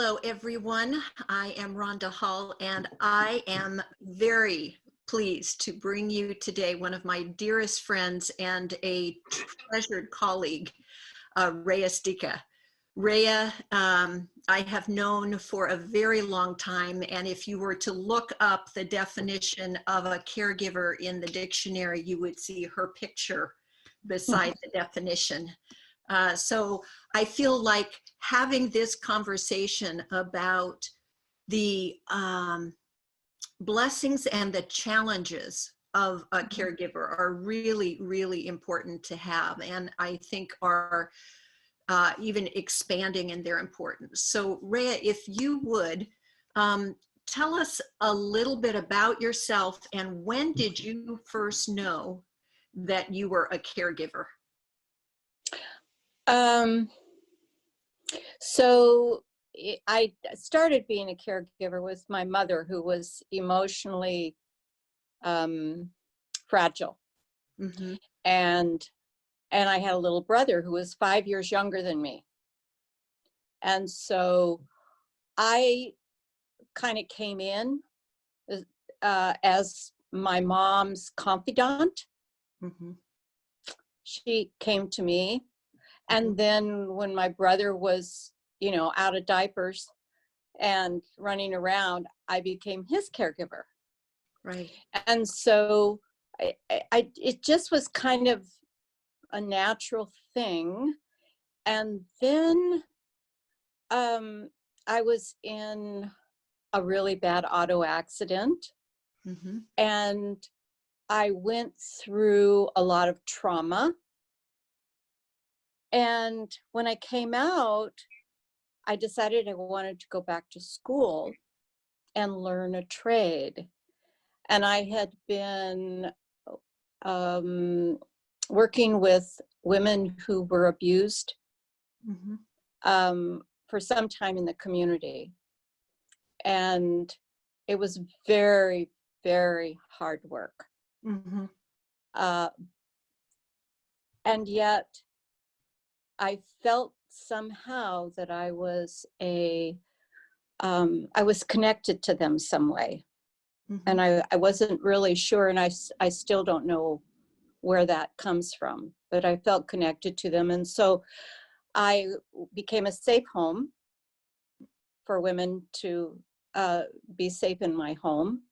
Hello, everyone. I am Rhonda Hull, and I am very pleased to bring you today one of my dearest friends and a treasured colleague, Raea Stika. Raea, I have known for a very long time, and if you were to look up the definition of a caregiver in the dictionary, you would see her picture beside the definition. So I feel like having this conversation about the blessings and the challenges of a caregiver are really, really important to have, and I think are even expanding in their importance. So Raea, if you would tell us a little bit about yourself, and when did you first know that you were a caregiver? So I started being a caregiver with my mother, who was emotionally fragile. Mm-hmm. And I had a little brother who was 5 years younger than me. And so I kind of came in as my mom's confidant. Mm-hmm. She came to me. And then when my brother was, out of diapers and running around, I became his caregiver. Right. And so it just was kind of a natural thing. And then I was in a really bad auto accident. Mm-hmm. And I went through a lot of trauma. And when I came out, I decided I wanted to go back to school and learn a trade. And I had been working with women who were abused for some time in the community. And it was very, very hard work. Mm-hmm. And yet I felt somehow that I was I was connected to them some way. Mm-hmm. And I wasn't really sure, and I still don't know where that comes from, but I felt connected to them. And so I became a safe home for women to be safe in my home.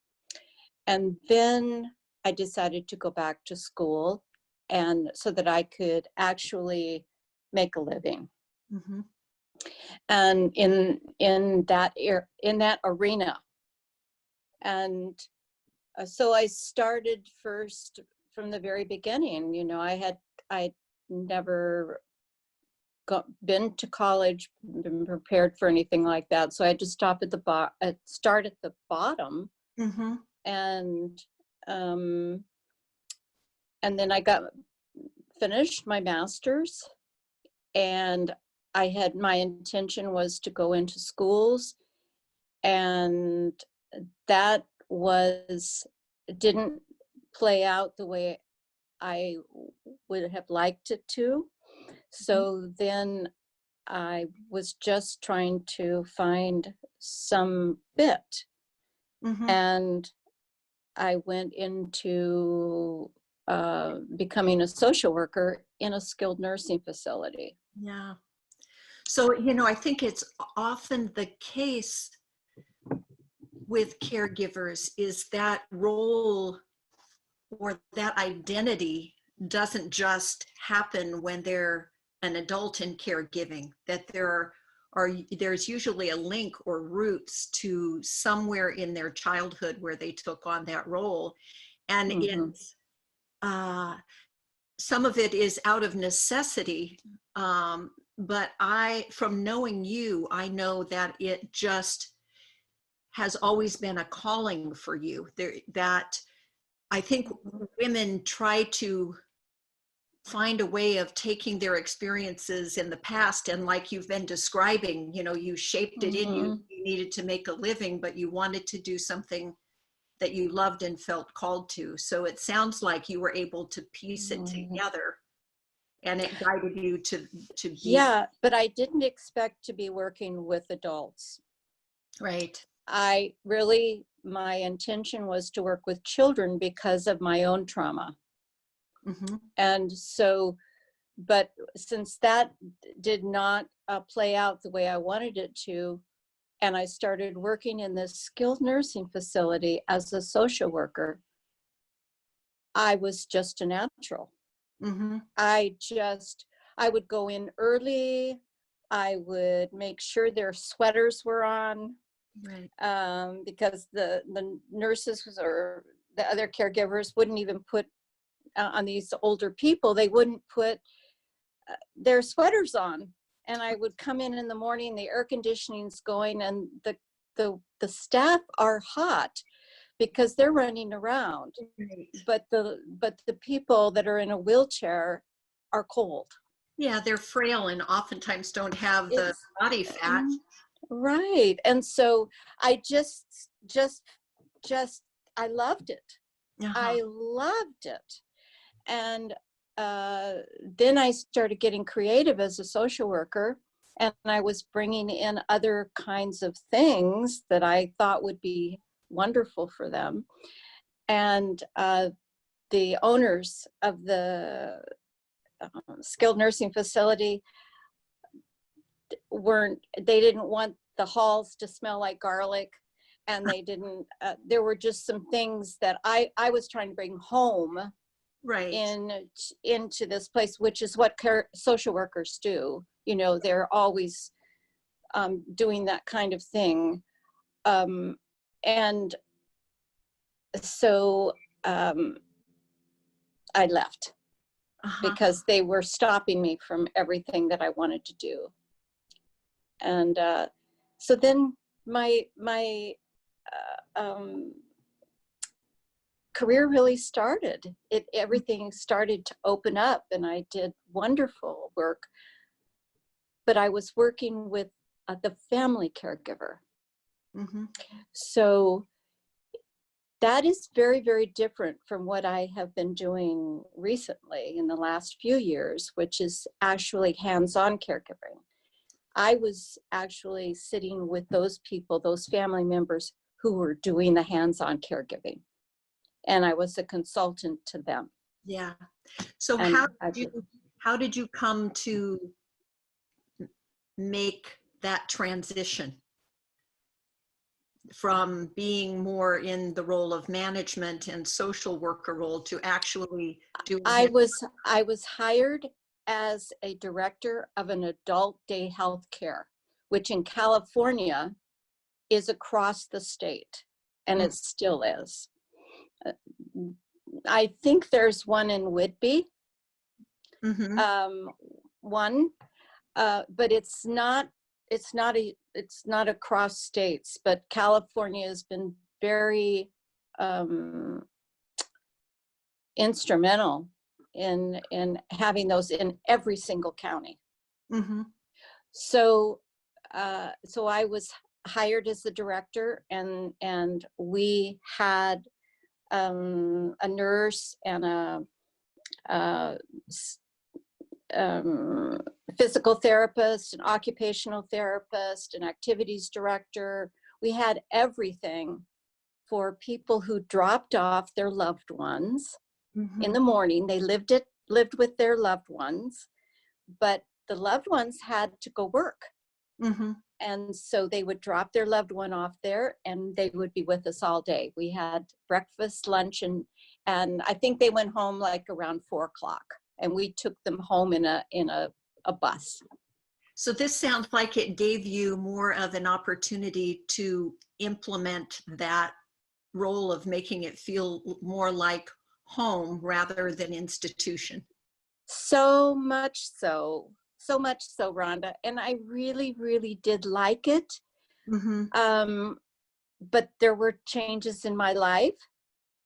And then I decided to go back to school, and so that I could actually make a living. Mm-hmm. And in that arena. And so I started first from the very beginning. I'd never been to college, been prepared for anything like that. So I had to start at the bottom. Mm-hmm. And then I finished my master's, and my intention was to go into schools, and that didn't play out the way I would have liked it to. So then I was just trying to find some fit. Mm-hmm. And I went into becoming a social worker in a skilled nursing facility. Yeah. So, I think it's often the case with caregivers is that role or that identity doesn't just happen when they're an adult in caregiving, that there's usually a link or roots to somewhere in their childhood where they took on that role. And it's some of it is out of necessity, but from knowing you, I know that it just has always been a calling for you. That I think women try to find a way of taking their experiences in the past, and like you've been describing, you shaped it in you. You needed to make a living, but you wanted to do something that you loved and felt called to. So it sounds like you were able to piece it together, and it guided you to be. Yeah, but I didn't expect to be working with adults. Right. My intention was to work with children because of my own trauma. Mm-hmm. And so, but since that did not play out the way I wanted it to, and I started working in this skilled nursing facility as a social worker, I was just a natural. Mm-hmm. I would go in early. I would make sure their sweaters were on, Right. because the nurses or the other caregivers wouldn't even put on these older people, they wouldn't put their sweaters on. And I would come in the morning, the air conditioning's going, and the staff are hot because they're running around. Right. But the people that are in a wheelchair are cold. Yeah, they're frail and oftentimes don't have the It's body fat. right. And so I just I loved it. Uh-huh. I loved it. And then I started getting creative as a social worker, and I was bringing in other kinds of things that I thought would be wonderful for them. And the owners of the skilled nursing facility they didn't want the halls to smell like garlic, and they didn't, there were just some things that I was trying to bring home Right. into this place, which is what social workers do. You know, they're always doing that kind of thing. And so I left Uh-huh. because they were stopping me from everything that I wanted to do. And so then my career really started. Everything started to open up, and I did wonderful work. But I was working with the family caregiver. Mm-hmm. So that is very, very different from what I have been doing recently in the last few years, which is actually hands-on caregiving. I was actually sitting with those people, those family members who were doing the hands-on caregiving. And I was a consultant to them. Yeah. So And how did you come to make that transition from being more in the role of management and social worker role to actually doing I it? was hired as a director of an adult day health care, which in California is across the state, and it still is. I think there's one in Whitby, Mm-hmm. one, but it's not across states. But California has been very instrumental in having those in every single county. Mm-hmm. So so I was hired as the director, and we had a nurse and a physical therapist, an occupational therapist, an activities director. We had everything for people who dropped off their loved ones Mm-hmm. in the morning. They lived with their loved ones, but the loved ones had to go work. Mm-hmm. And so they would drop their loved one off there, and they would be with us all day. We had breakfast, lunch, and I think they went home like around 4:00, and we took them home in a bus. So this sounds like it gave you more of an opportunity to implement that role of making it feel more like home rather than institution. So much so, Rhonda. And I really, really did like it. Mm-hmm. But there were changes in my life.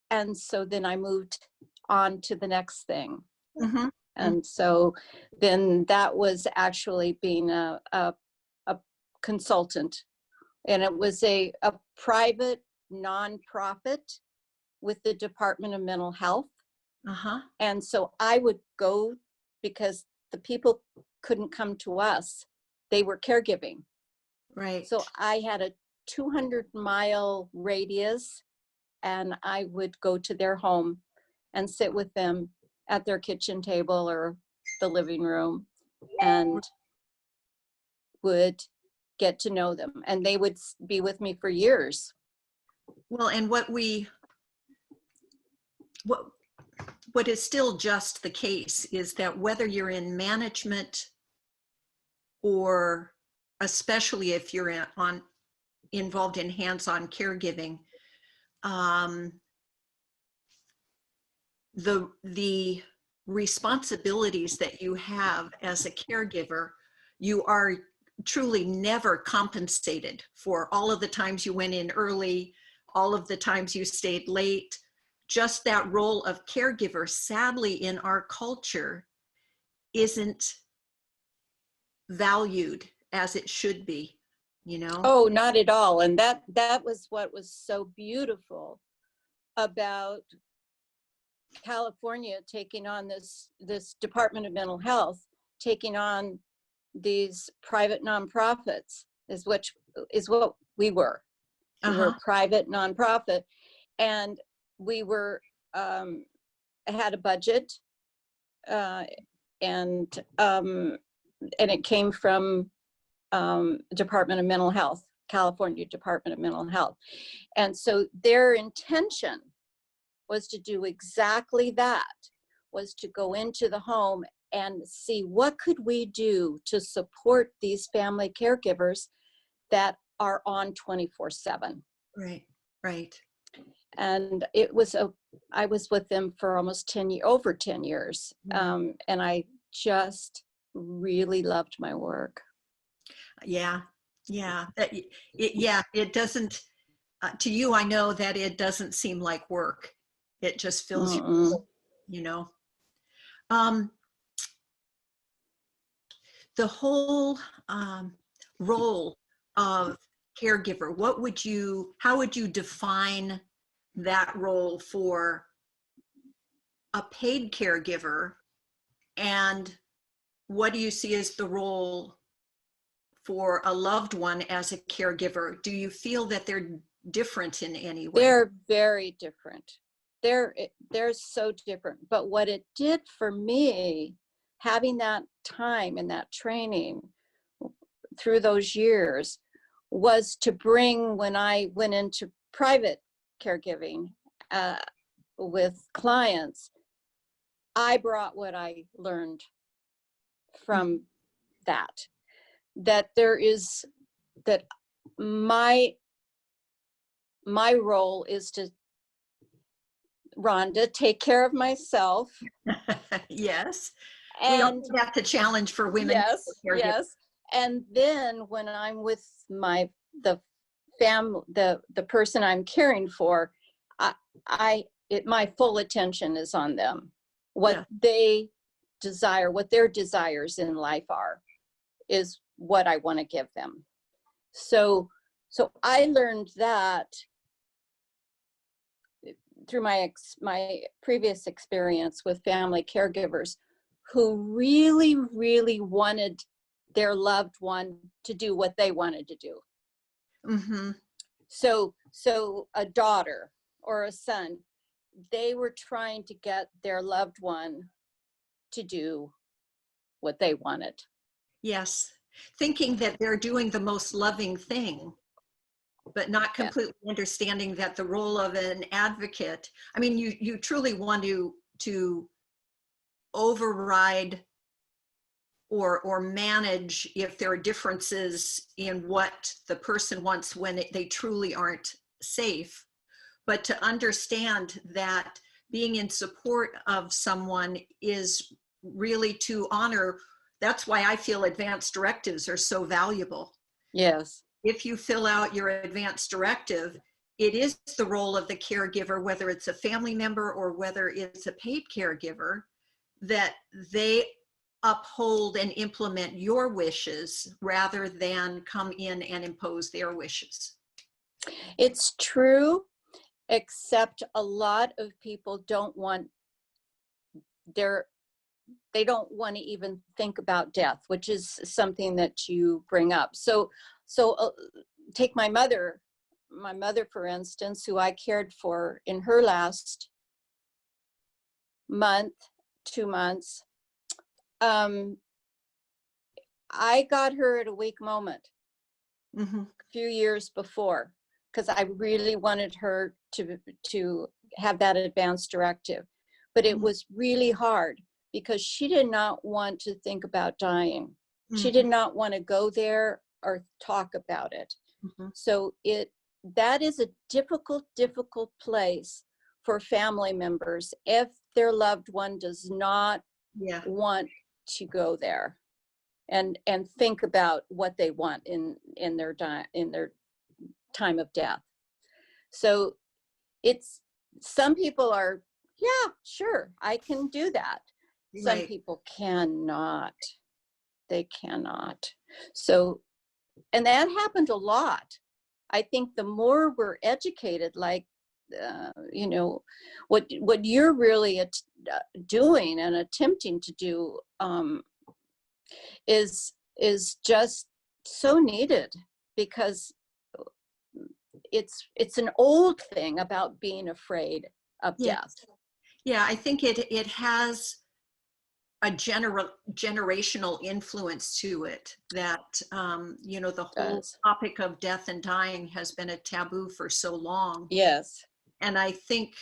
And so then I moved on to the next thing. Mm-hmm. And so then that was actually being a consultant. And it was a private nonprofit with the Department of Mental Health. Uh-huh. And so I would go because the people couldn't come to us. They were caregiving. Right. So I had 200-mile radius, and I would go to their home and sit with them at their kitchen table or the living room and would get to know them. And they would be with me for years. Well, and what is still just the case is that whether you're in management or especially if you're involved in hands-on caregiving, the responsibilities that you have as a caregiver, you are truly never compensated for all of the times you went in early, all of the times you stayed late. Just that role of caregiver, sadly, in our culture, isn't valued as it should be, you know? Oh, not at all. And that was what was so beautiful about California taking on this Department of Mental Health, taking on these private nonprofits, is what we were. We were a private nonprofit, and we were had a budget, and it came from Department of Mental Health, California Department of Mental Health. And so their intention was to do exactly that, was to go into the home and see what could we do to support these family caregivers that are on 24/7. Right, right. And I was with them for almost over 10 years. And I just really loved my work. Yeah, yeah. It doesn't, to you, I know that it doesn't seem like work. It just fills you, you know. The whole role of caregiver, how would you define that role for a paid caregiver? And what do you see as the role for a loved one as a caregiver? Do you feel that they're different in any way? They're very different. They're so different. But what it did for me, having that time and that training through those years, was to bring, when I went into private caregiving with clients, I brought what I learned from that my role is to, Rhonda, take care of myself. Yes. And that's the challenge for women. Yes. And then when I'm with my the person I'm caring for, my full attention is on them. What they desire, what their desires in life are, is what I want to give them. So I learned that through my previous experience with family caregivers who really, really wanted their loved one to do what they wanted to do. So a daughter or a son, they were trying to get their loved one to do what they wanted. Yes. Thinking that they're doing the most loving thing, but not completely understanding that the role of an advocate, I mean, you truly want to override or manage if there are differences in what the person wants when they truly aren't safe. But to understand that being in support of someone is really to honor. That's why I feel advanced directives are so valuable. Yes. If you fill out your advanced directive, it is the role of the caregiver, whether it's a family member or whether it's a paid caregiver, that they uphold and implement your wishes rather than come in and impose their wishes. It's true, except a lot of people don't want they don't want to even think about death, which is something that you bring up. So take my mother, for instance, who I cared for in her last month, 2 months. I got her at a weak moment Mm-hmm. a few years before, because I really wanted her to have that advanced directive. But it was really hard because she did not want to think about dying. She did not want to go there or talk about it. Mm-hmm. So that is a difficult place for family members if their loved one does not Yeah. want to go there and think about what they want in their time of death. So it's, some people are, yeah, sure, I can do that. Some Right. people cannot. They cannot. So, and that happened a lot. I think the more we're educated, like, you know, what you're really doing and attempting to do is just so needed, because it's an old thing about being afraid of Yeah. death. Yeah, I think it has a generational influence to it that, you know, the whole Does. topic of death and dying has been a taboo for so long. Yes. And I think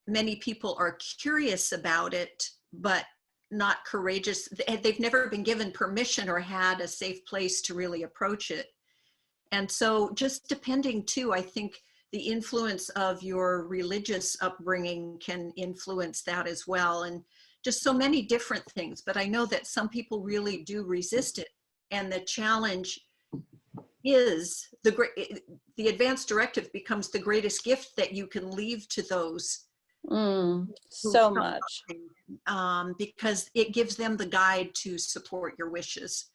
many people are curious about it, but not courageous. They've never been given permission or had a safe place to really approach it. And so just depending too, I think the influence of your religious upbringing can influence that as well. And just so many different things. But I know that some people really do resist it. And the challenge is the advanced directive becomes the greatest gift that you can leave to those who So come much. because it gives them the guide to support your wishes.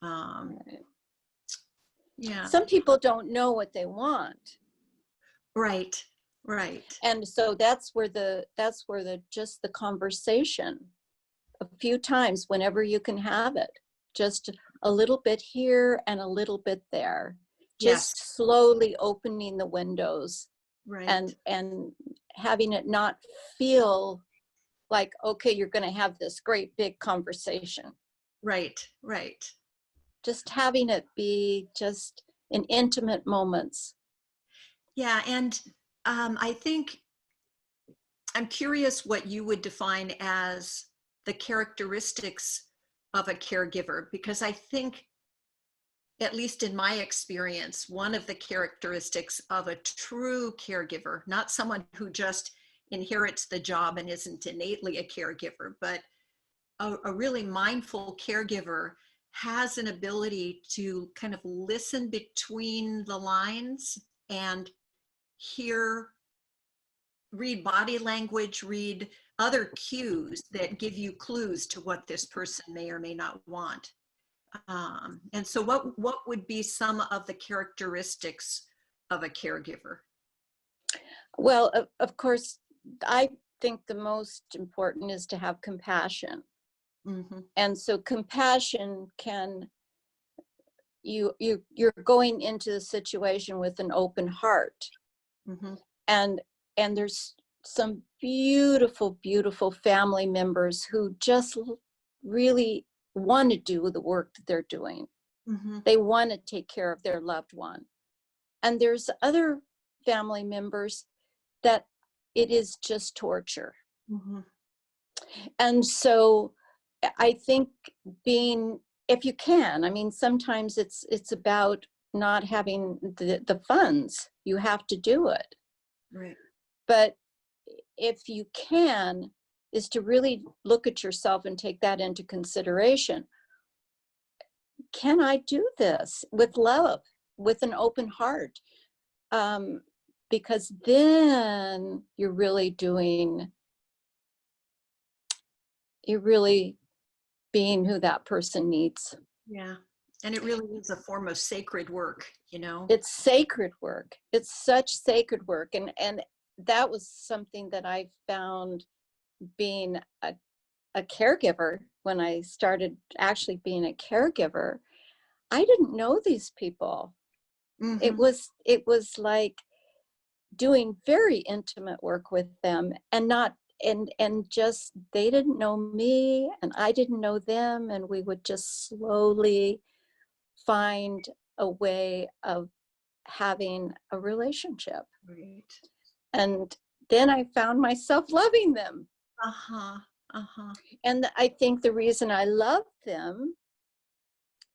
Right. Yeah. Some people don't know what they want. Right. Right. And so that's where just the conversation, a few times whenever you can have it, just a little bit here and a little bit there, Yes. just slowly opening the windows, Right. and having it not feel like, okay, you're going to have this great big conversation. Right. Right. Just having it be just in intimate moments. Yeah. And I think I'm curious what you would define as the characteristics of a caregiver, because I think, at least in my experience, one of the characteristics of a true caregiver, not someone who just inherits the job and isn't innately a caregiver, but a really mindful caregiver has an ability to kind of listen between the lines and read body language, read other cues that give you clues to what this person may or may not want. And so what would be some of the characteristics of a caregiver? Well, of course, I think the most important is to have compassion. Mm-hmm. And so compassion can, you're going into the situation with an open heart. Mm-hmm. And there's some beautiful family members who just really want to do the work that they're doing. Mm-hmm. They want to take care of their loved one. And there's other family members that it is just torture. Mm-hmm. And so I think if you can, I mean, sometimes it's about not having the funds. You have to do it. Right. But if you can, is to really look at yourself and take that into consideration. Can I do this with love, with an open heart? Because then you're really being who that person needs. Yeah. And it really is a form of sacred work, you know? It's sacred work. It's such sacred work. And that was something that I found being a caregiver. When I started actually being a caregiver, I didn't know these people. Mm-hmm. It was like doing very intimate work with them, and not and just they didn't know me and I didn't know them, and we would just slowly find a way of having a relationship. Right. And then I found myself loving them. Uh-huh. Uh-huh. And I think the reason I loved them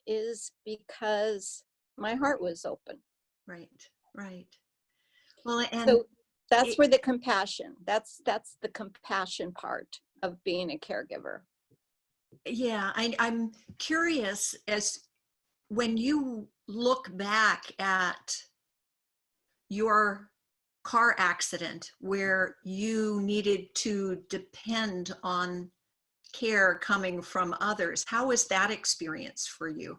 is because my heart was open. Right. Right. Well, and So that's it, where the compassion, that's the compassion part of being a caregiver. yeah, I'm curious, as when you look back at your car accident where you needed to depend on care coming from others, how was that experience for you?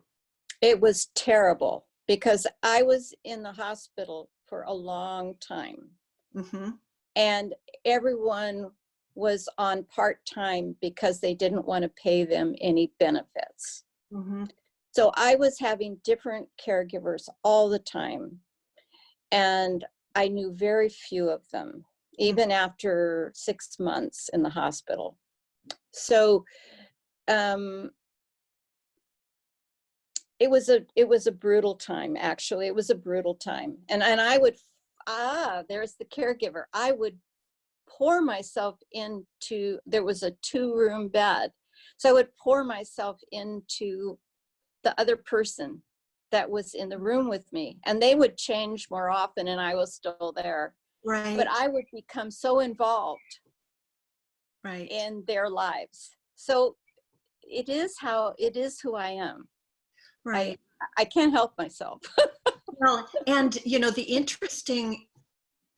It was terrible because I was in the hospital for a long time, Mm-hmm. and everyone was on part-time because they didn't want to pay them any benefits. Mm-hmm. So I was having different caregivers all the time, and I knew very few of them, even after 6 months in the hospital. So it was a brutal time. Actually, it was a brutal time, and I would there's the caregiver. I would pour myself into, there was a 2-room bed, so I would pour myself into the other person that was in the room with me, and they would change more often and I was still there, but Right. I would become so involved Right. in their lives. So it is who I am. I Right. I can't help myself. Well, and the interesting,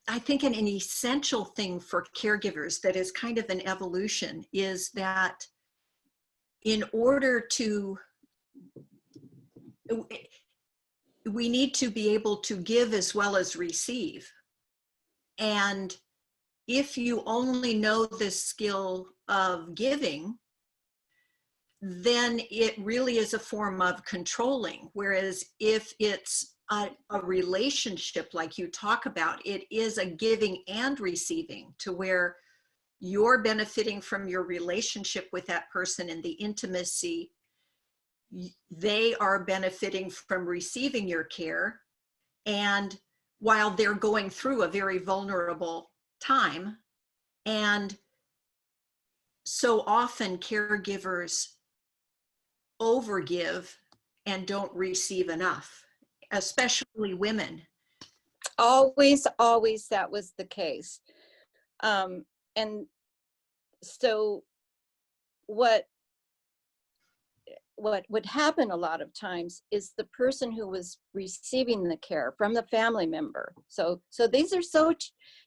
I think an essential thing for caregivers that is kind of an evolution is that in order to, we need to be able to give as well as receive. And if you only know the skill of giving, then it really is a form of controlling. Whereas if it's a relationship like you talk about, it is a giving and receiving, to where you're benefiting from your relationship with that person and the intimacy. They are benefiting from receiving your care. And while they're going through a very vulnerable time, and so often caregivers overgive and don't receive enough, especially women. Always that was the case. And so what would happen a lot of times is the person who was receiving the care from the family member. So these are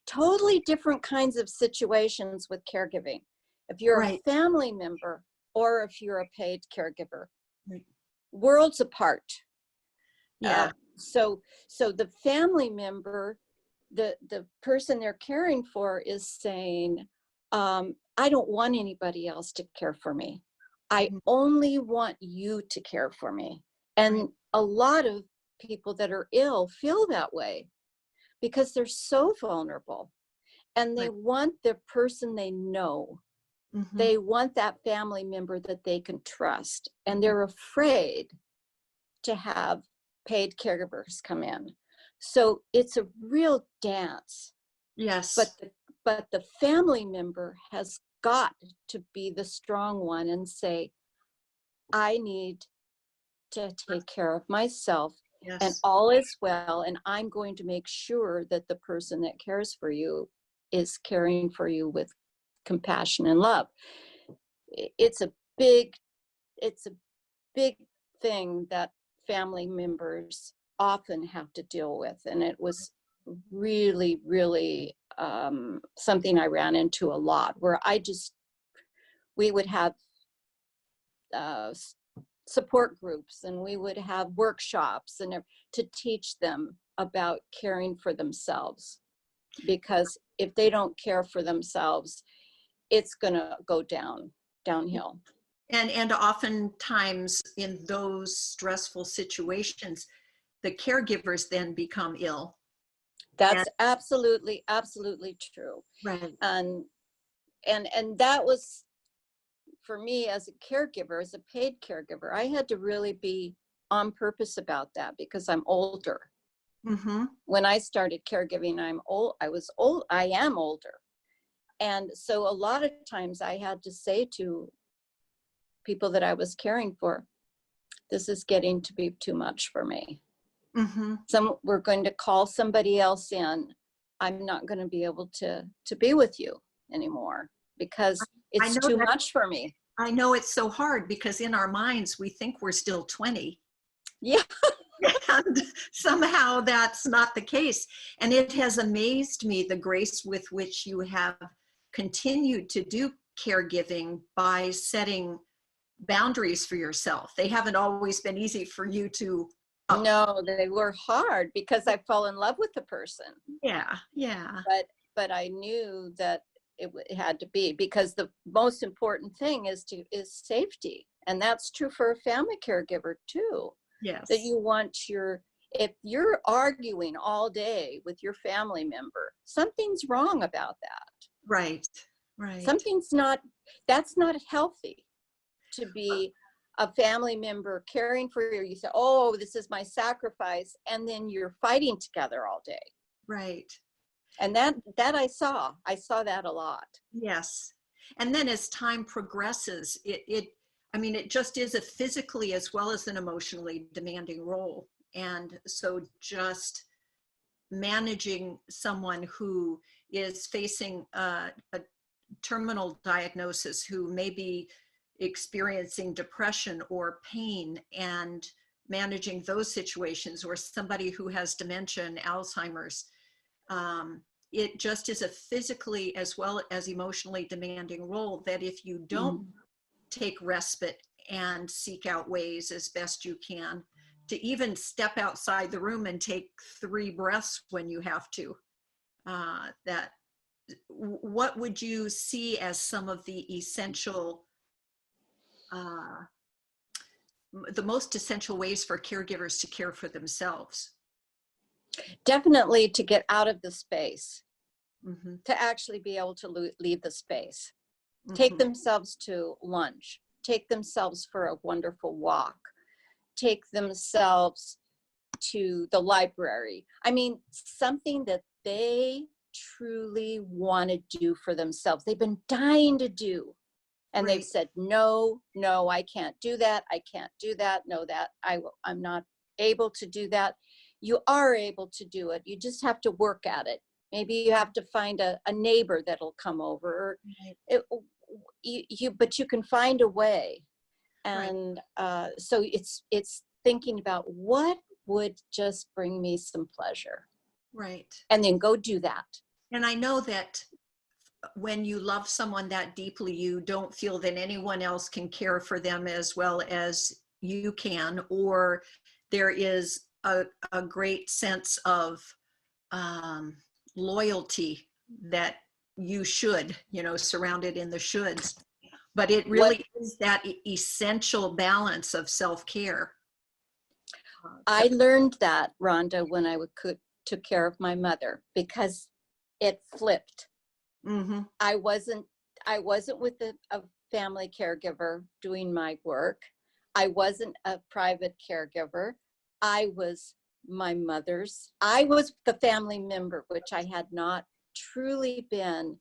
totally different kinds of situations with caregiving. If you're Right. a family member or if you're a paid caregiver, Right. worlds apart. Yeah. So the family member, the person they're caring for is saying, I don't want anybody else to care for me. I only want you to care for me. And Right. a lot of people that are ill feel that way because they're so vulnerable, and they Right. want the person they know. Mm-hmm. They want that family member that they can trust, and they're afraid to have paid caregivers come in. So it's a real dance. Yes. But the family member has got to be the strong one and say, I need to take care of myself, and Yes. all is well, and I'm going to make sure that the person that cares for you is caring for you with compassion and love. It's a big it's a big thing that family members often have to deal with, and it was really something I ran into a lot, where we would have uh, support groups, and we would have workshops and to teach them about caring for themselves, because if they don't care for themselves, it's gonna go downhill. And oftentimes in those stressful situations, the caregivers then become ill. That's And, absolutely, absolutely true. right. And that was, for me as a caregiver, as a paid caregiver, I had to really be on purpose about that because I'm older. Mm-hmm. When I started caregiving, I am older. And so a lot of times I had to say to people that I was caring for, this is getting to be too much for me. Mm-hmm. We're going to call somebody else in. I'm not going to be able to be with you anymore because I it's know too that. much for me. I know it's so hard because in our minds, we think we're still 20. Yeah. And somehow that's not the case. And it has amazed me the grace with which you have continued to do caregiving by setting boundaries for yourself. They haven't always been easy for you to. No, they were hard because I fell in love with the person. Yeah, yeah. But I knew that it had to be, because the most important thing is safety. And that's true for a family caregiver too. Yes. That you want if you're arguing all day with your family member, something's wrong about that. Right, right. That's not healthy to be a family member caring for you. You say, oh, this is my sacrifice. And then you're fighting together all day. Right. And that I saw that a lot. Yes. And then as time progresses, it just is a physically as well as an emotionally demanding role. And so just managing someone who is facing a terminal diagnosis, who may be experiencing depression or pain, and managing those situations, or somebody who has dementia and Alzheimer's, it just is a physically as well as emotionally demanding role that if you don't take respite and seek out ways as best you can to even step outside the room and take 3 breaths when you have to, what would you see as some of the essential, the most essential ways for caregivers to care for themselves? Definitely to get out of the space, Mm-hmm. to actually be able to leave the space, Mm-hmm. take themselves to lunch, take themselves for a wonderful walk, take themselves to the library. I mean, something that they truly want to do for themselves. They've been dying to do. And Right. they've said, no, I can't do that. I can't do that. No, I'm not able to do that. You are able to do it. You just have to work at it. Maybe you have to find a neighbor that'll come over. Right. But you can find a way. Right. And so it's thinking about what would just bring me some pleasure. Right. And then go do that. And I know that when you love someone that deeply, you don't feel that anyone else can care for them as well as you can, or there is a great sense of loyalty that you should, surrounded in the shoulds. But it really is that essential balance of self-care. I learned that, Rhonda, when I took care of my mother, because it flipped. Mm-hmm. I wasn't with a family caregiver doing my work. I wasn't a private caregiver. I was I was the family member, which I had not truly been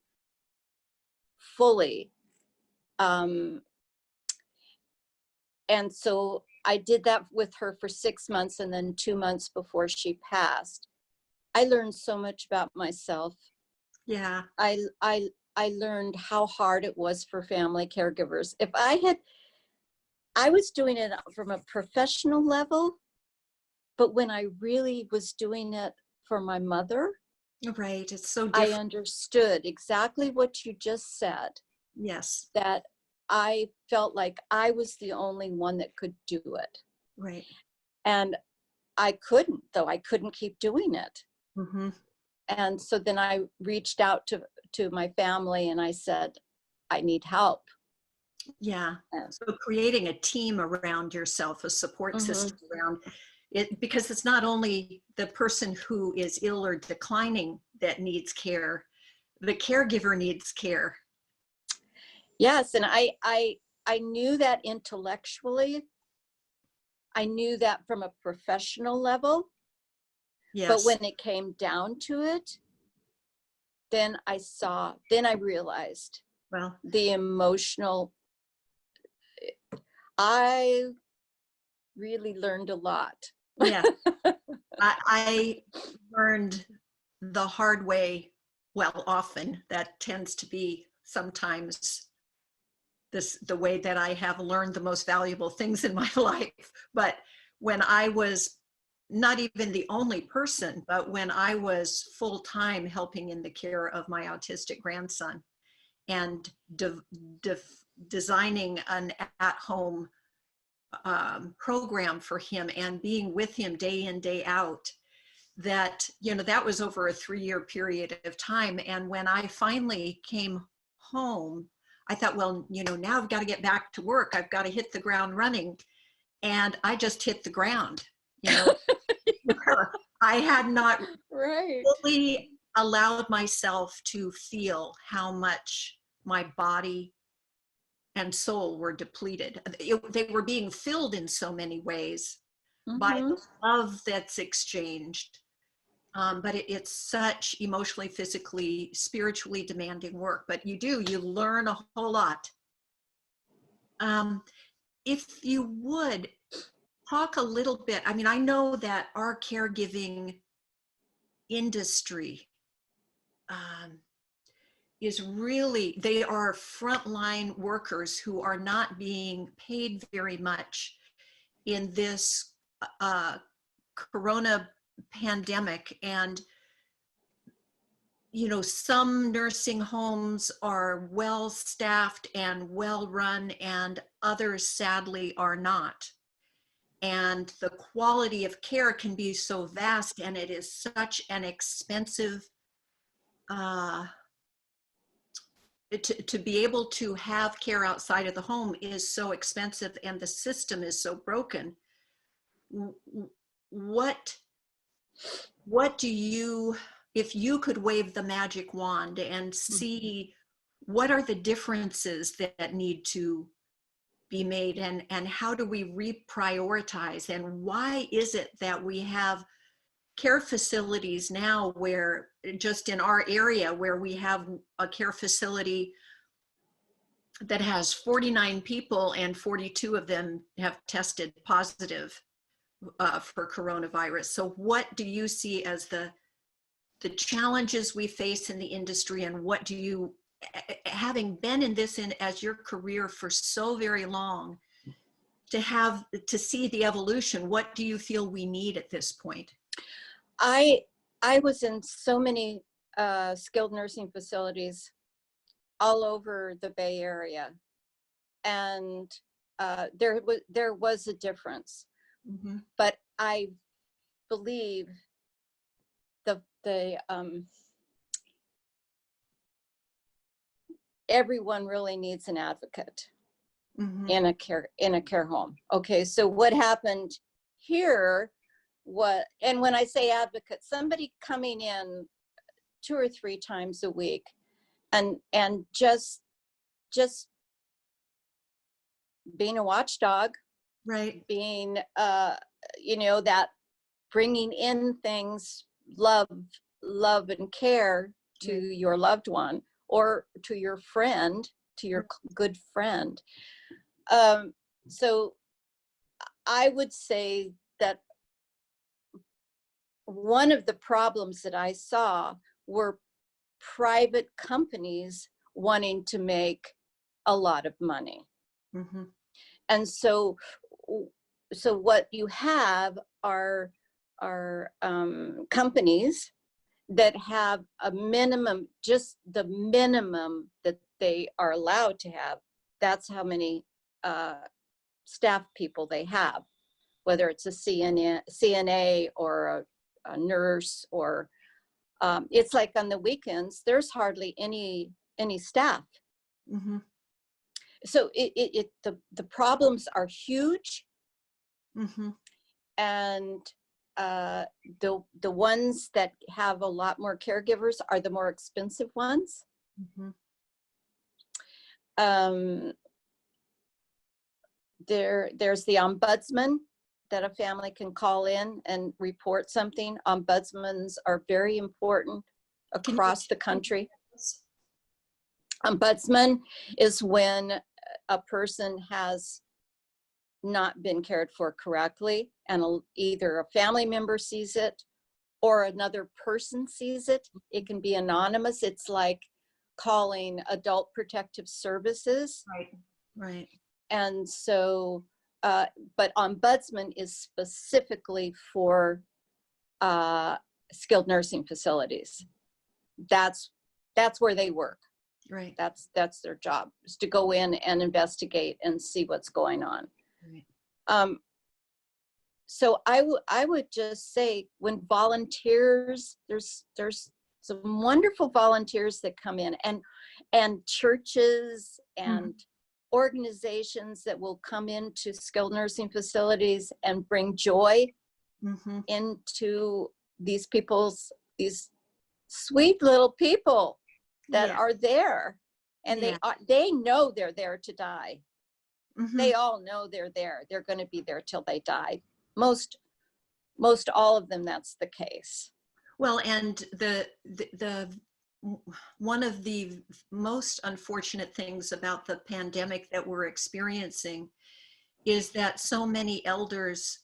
fully. And so I did that with her for 6 months, and then 2 months before she passed. I learned so much about myself. Yeah. I learned how hard it was for family caregivers. I was doing it from a professional level, but when I really was doing it for my mother, Right. It's so I different. understood exactly what you just said. Yes. That I felt like I was the only one that could do it. Right. And I couldn't, though. I couldn't keep doing it. Mm-hmm. And so then I reached out to my family and I said, I need help. Yeah. So creating a team around yourself, a support system around. because it's not only the person who is ill or declining that needs care, the caregiver needs care. Yes, and I knew that intellectually. I knew that from a professional level, but Yes. when it came down to it, then I realized Well, the emotional. I really learned a lot. yeah. I learned the hard way. Well, often that tends to be sometimes the way that I have learned the most valuable things in my life. But when I was not even the only person, but when I was full-time helping in the care of my autistic grandson and designing an at-home program for him and being with him day in, day out, that, that was over a 3-year period of time. And when I finally came home, I thought, well, now I've got to get back to work. I've got to hit the ground running. And I just hit the ground, I had not Right. fully allowed myself to feel how much my body and soul were depleted. They were being filled in so many ways by Mm-hmm. the love that's exchanged. But it's such emotionally, physically, spiritually demanding work. But you learn a whole lot. If you would talk a little bit, I mean, I know that our caregiving industry is really, they are frontline workers who are not being paid very much in this corona pandemic. And some nursing homes are well staffed and well run, and others sadly are not. And the quality of care can be so vast, and it is such an expensive, to be able to have care outside of the home is so expensive, and the system is so broken. What do you, if you could wave the magic wand and see what are the differences that need to be made, and how do we reprioritize, and why is it that we have care facilities now where, just in our area, where we have a care facility that has 49 people and 42 of them have tested positive for coronavirus? So what do you see as the challenges we face in the industry, and what do you, having been in this as your career for so very long, to see the evolution, what do you feel we need at this point? I was in so many skilled nursing facilities all over the Bay Area, and there was a difference. Mm-hmm. But I believe the everyone really needs an advocate. Mm-hmm. in a care home. Okay, so what happened here? And when I say advocate, somebody coming in 2 or 3 times a week and just being a watchdog, right? Being that bringing in things, love and care to your loved one, or to your friend, to your good friend. So I would say that one of the problems that I saw were private companies wanting to make a lot of money. Mm-hmm. And so what you have are companies that have a minimum, just the minimum that they are allowed to have. That's how many staff people they have, whether it's a CNA or a nurse, or it's like on the weekends, there's hardly any staff. Mm-hmm. So the problems are huge. Mm-hmm. And the ones that have a lot more caregivers are the more expensive ones. Mhm. There's the ombudsman that a family can call in and report something. Ombudsmans are very important Can you across the country. Ombudsman is when a person has not been cared for correctly, and either a family member sees it or another person sees it. It can be anonymous. It's like calling Adult Protective Services. Right, right. And so, but ombudsman is specifically for skilled nursing facilities. That's where they work. Right. That's their job, is to go in and investigate and see what's going on. Right. So I would just say, when volunteers, there's some wonderful volunteers that come in, and churches and organizations that will come into skilled nursing facilities and bring joy Mm-hmm. into these sweet little people that are there, and they know they're there to die. Mm-hmm. They all know they're there. They're going to be there till they die. Most all of them, that's the case. Well, and the one of the most unfortunate things about the pandemic that we're experiencing is that so many elders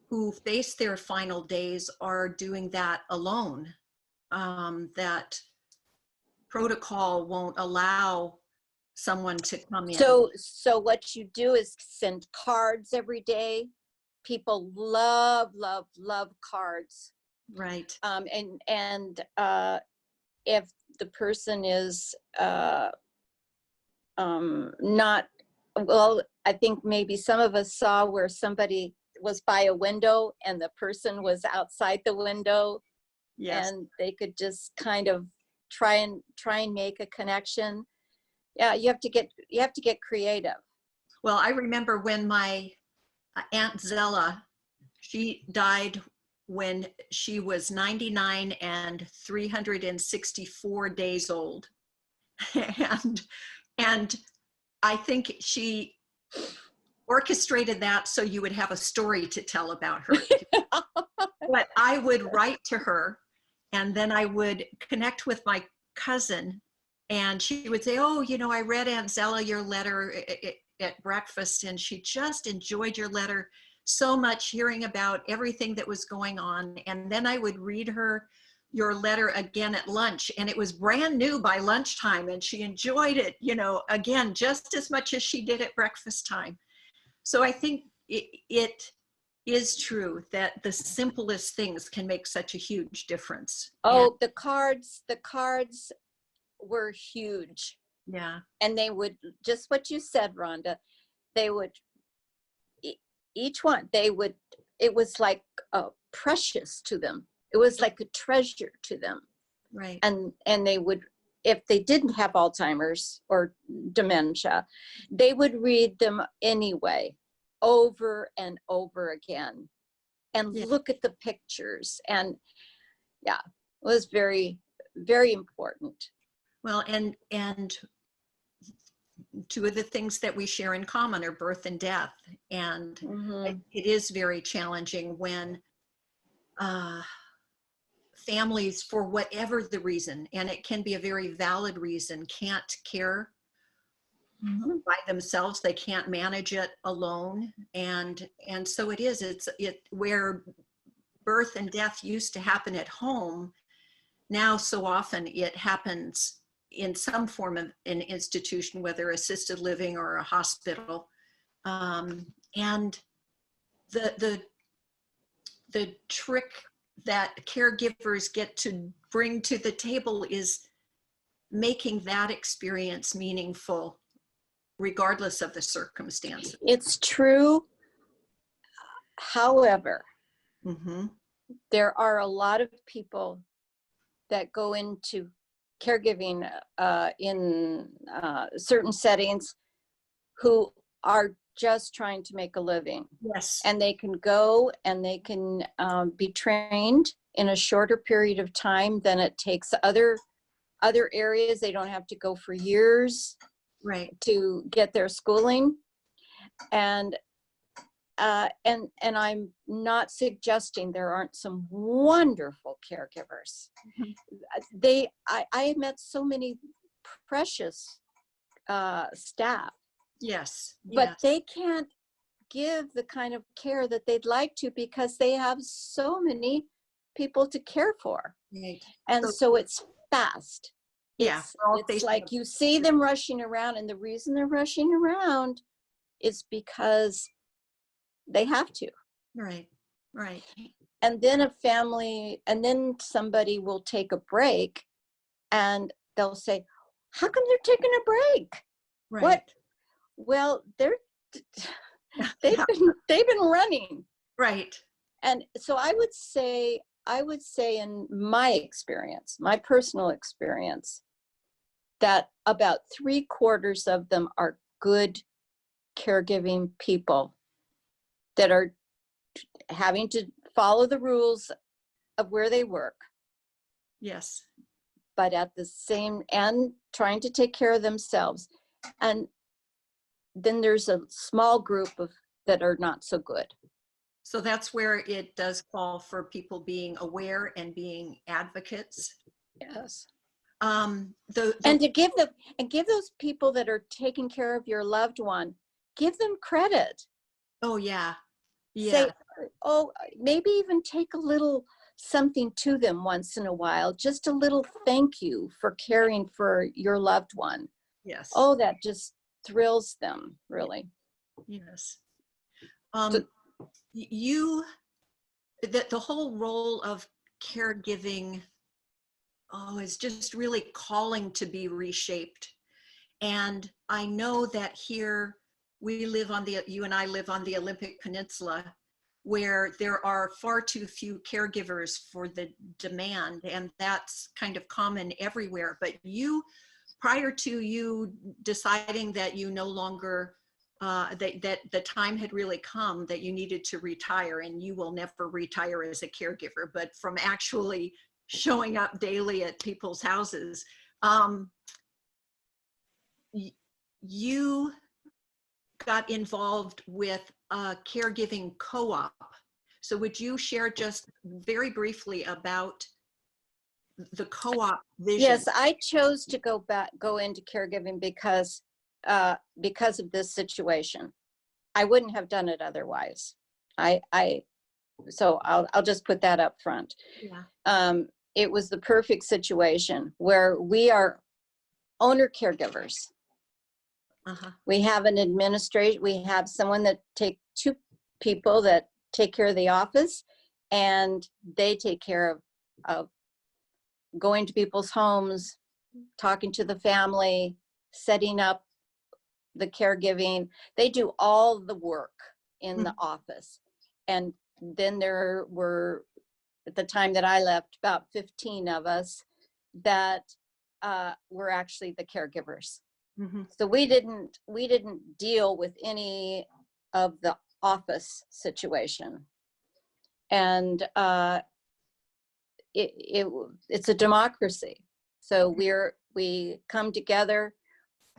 who face their final days are doing that alone. That protocol won't allow someone to come in. So what you do is send cards every day. People love cards. Right. And if the person is not, well, I think maybe some of us saw where somebody was by a window and the person was outside the window. Yes. And they could just kind of try and make a connection. Yeah, you have to get creative. Well, I remember when my Aunt Zella, she died when she was 99 and 364 days old. and I think she orchestrated that so you would have a story to tell about her. But I would write to her, and then I would connect with my cousin, and she would say, oh, I read Aunt Zella your letter at breakfast, and she just enjoyed your letter so much, hearing about everything that was going on. And then I would read her your letter again at lunch, and it was brand new by lunchtime, and she enjoyed it, again, just as much as she did at breakfast time. So I think it is true that the simplest things can make such a huge difference. Oh, the cards were huge. Yeah. And they would, just what you said, Rhonda, they would, each one, it was like precious to them. It was like a treasure to them. Right. And they would, if they didn't have Alzheimer's or dementia, they would read them anyway, over and over again, and look at the pictures. And yeah, it was very, very important. Well, and two of the things that we share in common are birth and death. And it is very challenging when families, for whatever the reason, and it can be a very valid reason, can't care by themselves. They can't manage it alone. And so it's where birth and death used to happen at home. Now, so often it happens in some form of an institution, whether assisted living or a hospital. And the trick that caregivers get to bring to the table is making that experience meaningful, regardless of the circumstances. It's true. However, there are a lot of people that go into caregiving in certain settings who are just trying to make a living. Yes. And they can go and they can be trained in a shorter period of time than it takes other areas. They don't have to go for years Right. to get their schooling. And I'm not suggesting there aren't some wonderful caregivers. I have met so many precious staff, Yes. but Yes. they can't give the kind of care that they'd like to because they have so many people to care for. Right. And so it's fast. Yeah. We're all It's facing like you see them rushing around, and the reason they're rushing around is because they have to. Right. Right. And then then somebody will take a break and they'll say, how come they're taking a break? Right. What? Well, they've been running. Right. And so I would say in my experience, my personal experience, that about 3/4 of them are good caregiving people that are having to follow the rules of where they work, Yes. but at the same, and trying to take care of themselves. And then there's a small group that are not so good. So that's where it does call for people being aware and being advocates. Yes. And And to give those people that are taking care of your loved one, give them credit. oh yeah. Yeah. Say, oh, maybe even take a little something to them once in a while, just a little thank you for caring for your loved one. Yes. Oh, that just thrills them, really. Yes. So, The whole role of caregiving, is just really calling to be reshaped. And I know that here you and I live on the Olympic Peninsula, where there are far too few caregivers for the demand, and that's kind of common everywhere. But prior to you deciding that you no longer, that the time had really come that you needed to retire, and you will never retire as a caregiver, but from actually showing up daily at people's houses, you got involved with a caregiving co-op. So would you share just very briefly about the co-op vision? yes, I chose to go into caregiving because of this situation. I wouldn't have done it otherwise. So I'll just put that up front. Yeah. It was the perfect situation where we are owner caregivers. Uh-huh. We have an administrator, we have someone that two people that take care of the office, and they take care of going to people's homes, talking to the family, setting up the caregiving. They do all the work in the office. And then there were, at the time that I left, about 15 of us that were actually the caregivers. Mm-hmm. So we didn't deal with any of the office situation. And it's a democracy. So we come together,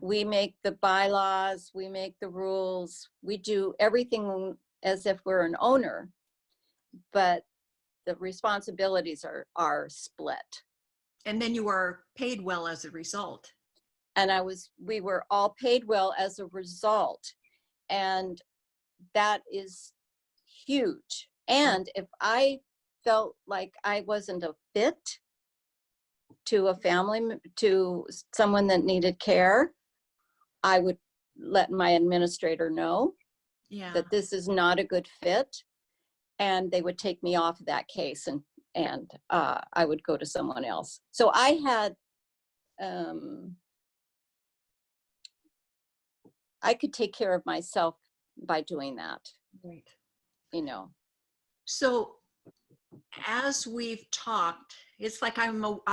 we make the bylaws, we make the rules, we do everything as if we're an owner, but the responsibilities are split. And then you are paid well as a result. And we were all paid well as a result. And that is huge. And if I felt like I wasn't a fit to to someone that needed care, I would let my administrator know that this is not a good fit, and they would take me off of that case, and I would go to someone else. So I had, I could take care of myself by doing that. Right. You know. So as we've talked, it's like I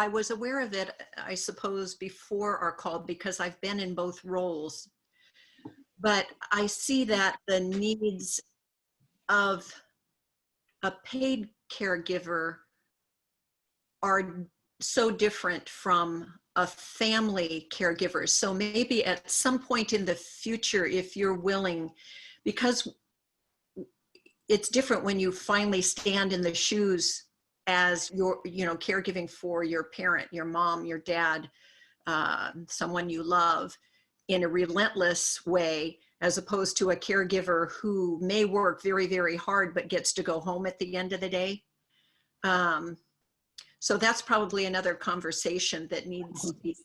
was aware of it, I suppose, before our call, because I've been in both roles. but I see that the needs of a paid caregiver are so different from a family caregiver. So maybe at some point in the future, if you're willing, because it's different when you finally stand in the shoes as your, caregiving for your parent, your mom, your dad, someone you love, in a relentless way, as opposed to a caregiver who may work very, very hard, but gets to go home at the end of the day. So that's probably another conversation that needs to be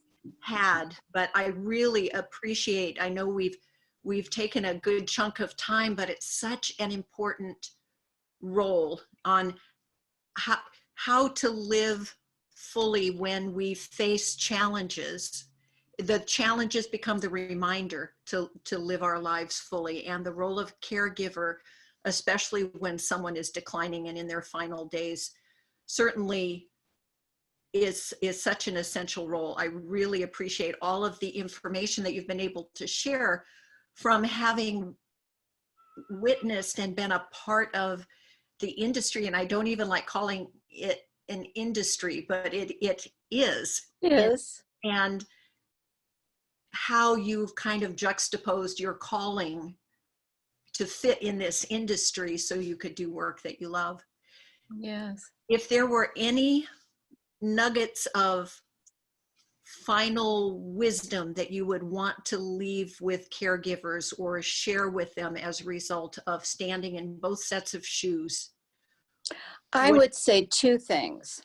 had, but I really appreciate, I know we've taken a good chunk of time, but it's such an important role on how to live fully when we face challenges. The challenges become the reminder to live our lives fully, and the role of caregiver, especially when someone is declining and in their final days, certainly is such an essential role. I really appreciate all of the information that you've been able to share from having witnessed and been a part of the industry. And I don't even like calling it an industry, but it is. Yes. And how you've kind of juxtaposed your calling to fit in this industry so you could do work that you love. Yes. If there were any nuggets of final wisdom that you would want to leave with caregivers or share with them as a result of standing in both sets of shoes, I would say two things.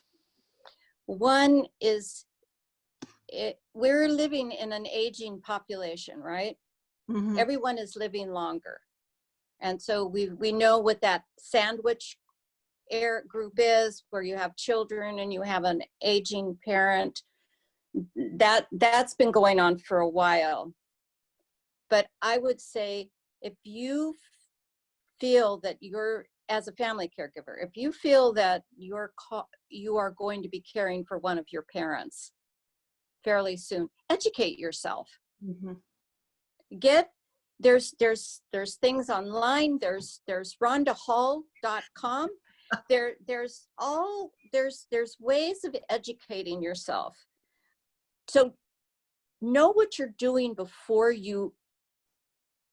One is we're living in an aging population, right? Mm-hmm. Everyone is living longer. And so we know what that sandwich group is, where you have children and you have an aging parent. That's been going on for a while. But I would say, if you feel that you're, as a family caregiver, if you feel that you are going to be caring for one of your parents fairly soon, educate yourself. Mm-hmm. There's things online. There's rhondahull.com. There's ways of educating yourself. So know what you're doing before you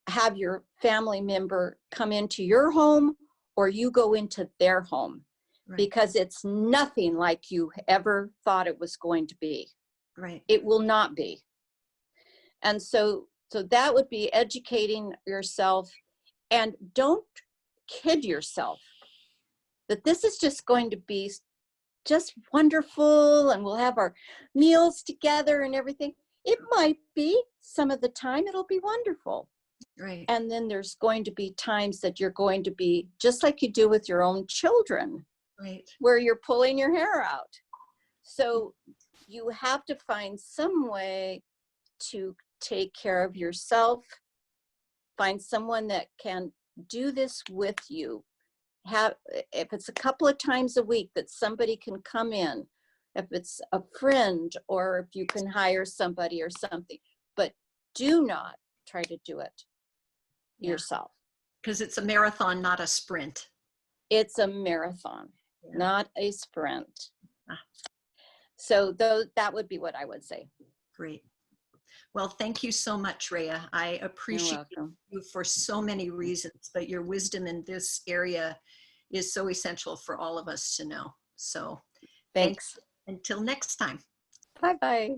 have your family member come into your home or you go into their home, Right. Because it's nothing like you ever thought it was going to be. Right. It will not be. And so that would be educating yourself, and don't kid yourself that this is just going to be just wonderful and we'll have our meals together and everything. It might be, some of the time it'll be wonderful. Right. And then there's going to be times that you're going to be just like you do with your own children, Right. where you're pulling your hair out. So you have to find some way to take care of yourself, find someone that can do this with you. If it's a couple of times a week that somebody can come in, if it's a friend, or if you can hire somebody or something, but do not try to do it yourself. Because it's a marathon, not a sprint. It's a marathon, not a sprint. So that would be what I would say. Great. Well, thank you so much, Raea. I appreciate you for so many reasons, but your wisdom in this area is so essential for all of us to know. So thanks. Until next time. Bye-bye.